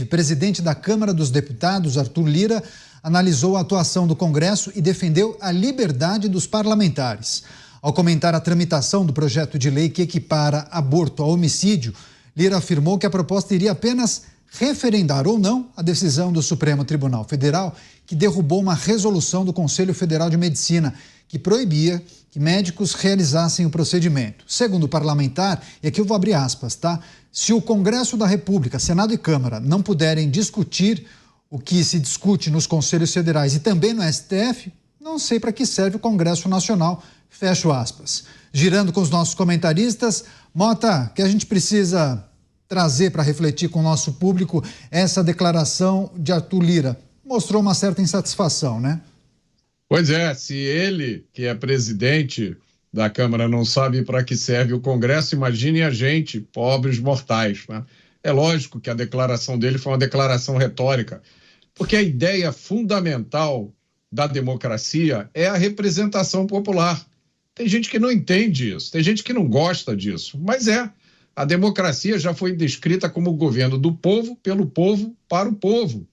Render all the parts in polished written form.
presidente da Câmara dos Deputados, Arthur Lira, analisou a atuação do Congresso e defendeu a liberdade dos parlamentares. Ao comentar a tramitação do projeto de lei que equipara aborto a homicídio, Lira afirmou que a proposta iria apenas referendar ou não a decisão do Supremo Tribunal Federal, que derrubou uma resolução do Conselho Federal de Medicina que proibia que médicos realizassem o procedimento. Segundo o parlamentar, e aqui eu vou abrir aspas, tá? Se o Congresso da República, Senado e Câmara não puderem discutir o que se discute nos Conselhos Federais e também no STF, não sei para que serve o Congresso Nacional, fecho aspas. Girando com os nossos comentaristas, Mota, que a gente precisa trazer para refletir com o nosso público essa declaração de Arthur Lira. Mostrou uma certa insatisfação, né? Pois é, se ele, que é presidente da Câmara, não sabe para que serve o Congresso, imagine a gente, pobres mortais, né? É lógico que a declaração dele foi uma declaração retórica, porque a ideia fundamental da democracia é a representação popular. Tem gente que não entende isso, tem gente que não gosta disso, mas a democracia já foi descrita como o governo do povo, pelo povo, para o povo.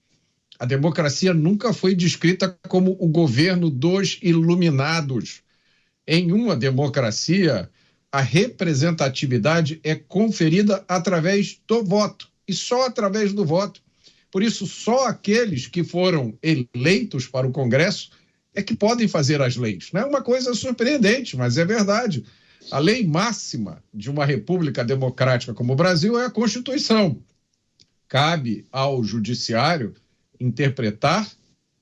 A democracia nunca foi descrita como o governo dos iluminados. Em uma democracia, a representatividade é conferida através do voto, e só através do voto. Por isso, só aqueles que foram eleitos para o Congresso é que podem fazer as leis. Não é uma coisa surpreendente, mas é verdade. A lei máxima de uma república democrática como o Brasil é a Constituição. Cabe ao Judiciário interpretar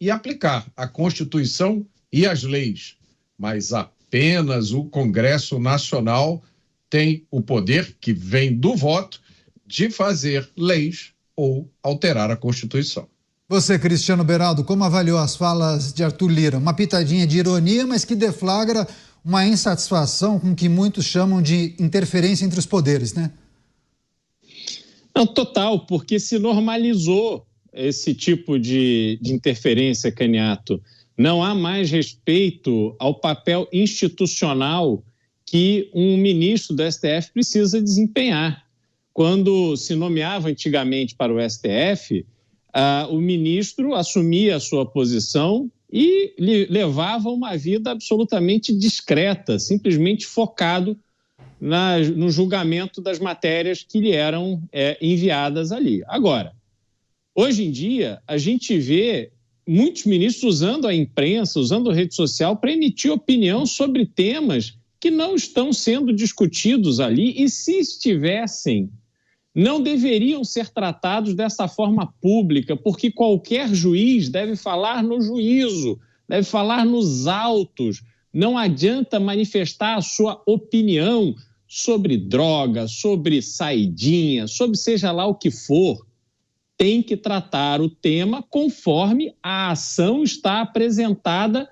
e aplicar a Constituição e as leis, mas apenas o Congresso Nacional tem o poder, que vem do voto, de fazer leis ou alterar a Constituição. Você, Cristiano Beraldo, como avaliou as falas de Arthur Lira? Uma pitadinha de ironia, mas que deflagra uma insatisfação com o que muitos chamam de interferência entre os poderes, né? Não, total, porque se normalizou esse tipo de interferência, Caniato. Não há mais respeito ao papel institucional que um ministro do STF precisa desempenhar. Quando se nomeava antigamente para o STF, o ministro assumia a sua posição e levava uma vida absolutamente discreta, simplesmente focado no julgamento das matérias que lhe eram enviadas ali. Agora, hoje em dia, a gente vê muitos ministros usando a imprensa, usando a rede social para emitir opinião sobre temas que não estão sendo discutidos ali e, se estivessem, não deveriam ser tratados dessa forma pública, porque qualquer juiz deve falar no juízo, deve falar nos autos. Não adianta manifestar a sua opinião sobre droga, sobre saidinha, sobre seja lá o que for. Tem que tratar o tema conforme a ação está apresentada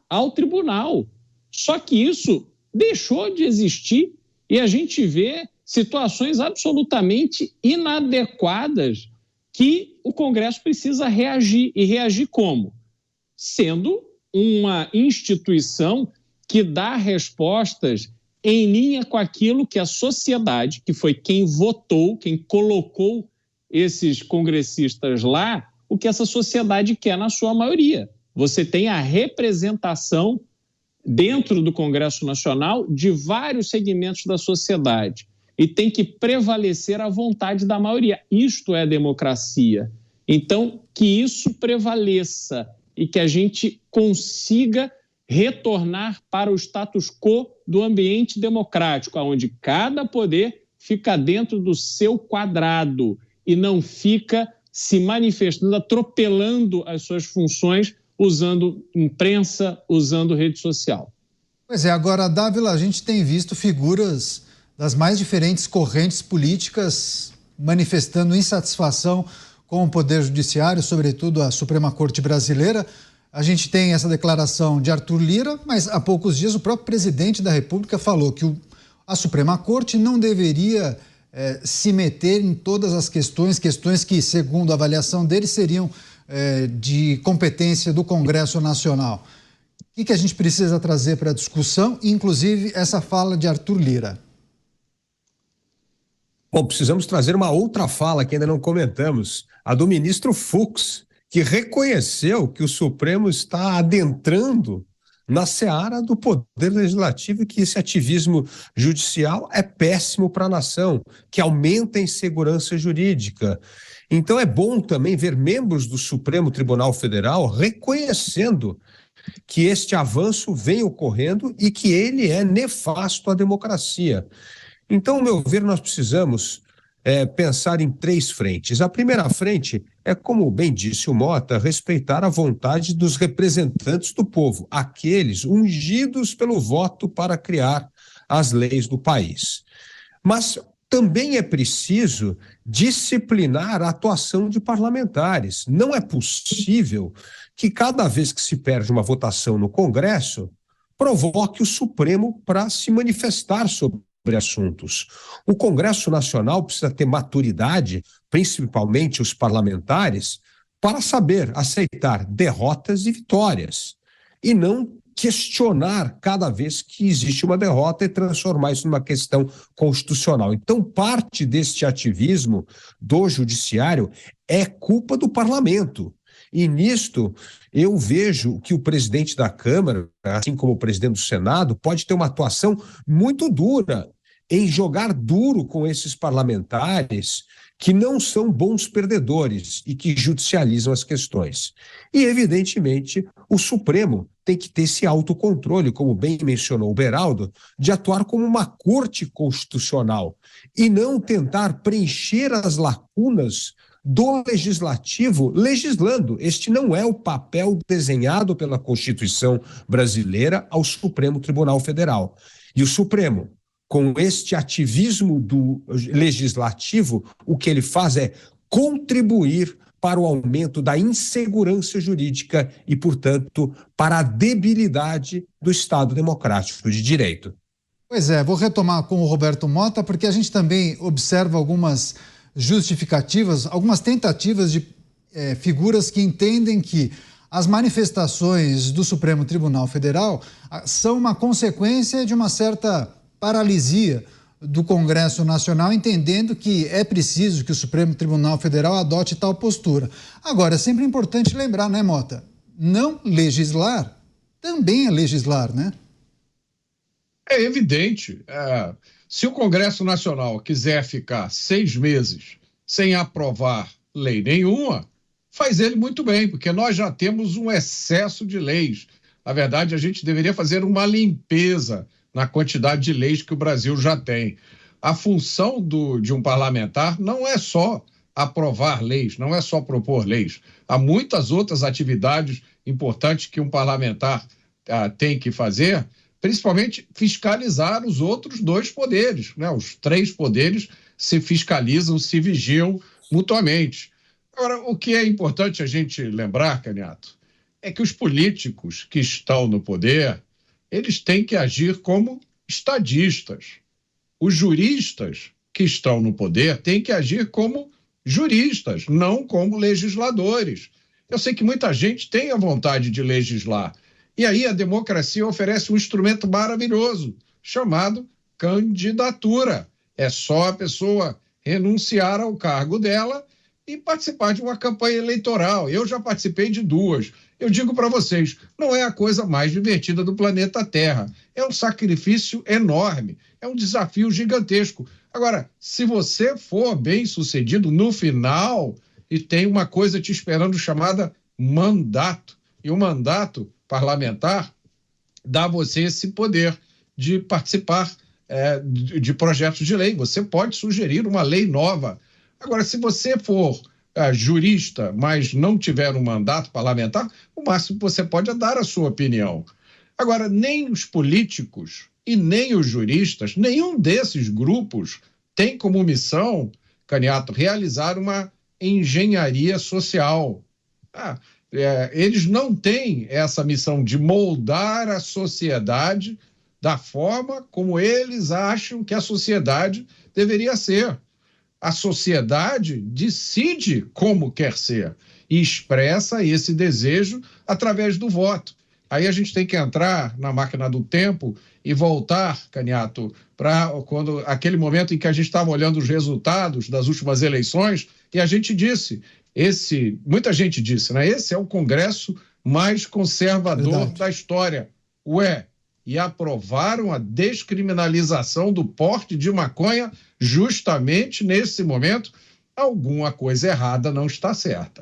ao tribunal. Só que isso deixou de existir e a gente vê situações absolutamente inadequadas que o Congresso precisa reagir. E reagir como? Sendo uma instituição que dá respostas em linha com aquilo que a sociedade, que foi quem votou, quem colocou esses congressistas lá, o que essa sociedade quer na sua maioria. Você tem a representação dentro do Congresso Nacional de vários segmentos da sociedade e tem que prevalecer a vontade da maioria. Isto é democracia. Então, que isso prevaleça e que a gente consiga retornar para o status quo do ambiente democrático, onde cada poder fica dentro do seu quadrado e não fica se manifestando, atropelando as suas funções, usando imprensa, usando rede social. Pois é, agora, Dávila, a gente tem visto figuras das mais diferentes correntes políticas manifestando insatisfação com o Poder Judiciário, sobretudo a Suprema Corte Brasileira. A gente tem essa declaração de Arthur Lira, mas há poucos dias o próprio presidente da República falou que a Suprema Corte não deveria se meter em todas as questões que, segundo a avaliação dele, seriam de competência do Congresso Nacional. O que a gente precisa trazer para a discussão, inclusive essa fala de Arthur Lira? Bom, precisamos trazer uma outra fala que ainda não comentamos, a do ministro Fux, que reconheceu que o Supremo está adentrando na seara do poder legislativo e que esse ativismo judicial é péssimo para a nação, que aumenta a insegurança jurídica. Então é bom também ver membros do Supremo Tribunal Federal reconhecendo que este avanço vem ocorrendo e que ele é nefasto à democracia. Então, ao meu ver, nós precisamos pensar em 3 frentes. A primeira frente é, como bem disse o Mota, respeitar a vontade dos representantes do povo, aqueles ungidos pelo voto para criar as leis do país. Mas também é preciso disciplinar a atuação de parlamentares. Não é possível que cada vez que se perde uma votação no Congresso, provoque o Supremo para se manifestar sobre assuntos. O Congresso Nacional precisa ter maturidade, principalmente os parlamentares, para saber aceitar derrotas e vitórias, e não questionar cada vez que existe uma derrota e transformar isso numa questão constitucional. Então, parte deste ativismo do judiciário é culpa do parlamento. E nisto, eu vejo que o presidente da Câmara, assim como o presidente do Senado, pode ter uma atuação muito dura em jogar duro com esses parlamentares que não são bons perdedores e que judicializam as questões. E, evidentemente, o Supremo tem que ter esse autocontrole, como bem mencionou o Beraldo, de atuar como uma corte constitucional e não tentar preencher as lacunas do legislativo legislando. Este não é o papel desenhado pela Constituição brasileira ao Supremo Tribunal Federal. E o Supremo, com este ativismo do legislativo, o que ele faz é contribuir para o aumento da insegurança jurídica e, portanto, para a debilidade do Estado democrático de direito. Pois é, vou retomar com o Roberto Mota, porque a gente também observa algumas justificativas, algumas tentativas de figuras que entendem que as manifestações do Supremo Tribunal Federal são uma consequência de uma certa paralisia do Congresso Nacional, entendendo que é preciso que o Supremo Tribunal Federal adote tal postura. Agora, é sempre importante lembrar, né, Mota? Não legislar também é legislar, né? É evidente. Se o Congresso Nacional quiser ficar 6 meses sem aprovar lei nenhuma, faz ele muito bem, porque nós já temos um excesso de leis. Na verdade, a gente deveria fazer uma limpeza na quantidade de leis que o Brasil já tem. A função de um parlamentar não é só aprovar leis, não é só propor leis. Há muitas outras atividades importantes que um parlamentar tem que fazer, principalmente fiscalizar os outros 2 poderes, né? Os 3 poderes se fiscalizam, se vigiam mutuamente. Agora, o que é importante a gente lembrar, Caniato, é que os políticos que estão no poder, eles têm que agir como estadistas. Os juristas que estão no poder têm que agir como juristas, não como legisladores. Eu sei que muita gente tem a vontade de legislar, e aí a democracia oferece um instrumento maravilhoso, chamado candidatura. É só a pessoa renunciar ao cargo dela e participar de uma campanha eleitoral. Eu já participei de 2. Eu digo para vocês, não é a coisa mais divertida do planeta Terra. É um sacrifício enorme, é um desafio gigantesco. Agora, se você for bem-sucedido no final, e tem uma coisa te esperando chamada mandato, e o mandato parlamentar dá a você esse poder de participar de projetos de lei. Você pode sugerir uma lei nova. Agora, se você for jurista, mas não tiver um mandato parlamentar, o máximo que você pode é dar a sua opinião. Agora, nem os políticos e nem os juristas, nenhum desses grupos tem como missão, Caniato, realizar uma engenharia social. Eles não têm essa missão de moldar a sociedade da forma como eles acham que a sociedade deveria ser. A sociedade decide como quer ser e expressa esse desejo através do voto. Aí a gente tem que entrar na máquina do tempo e voltar, Caniato, para aquele momento em que a gente estava olhando os resultados das últimas eleições e a gente disse, muita gente disse, né? Esse é o Congresso mais conservador da história. E aprovaram a descriminalização do porte de maconha justamente nesse momento. Alguma coisa errada não está certa.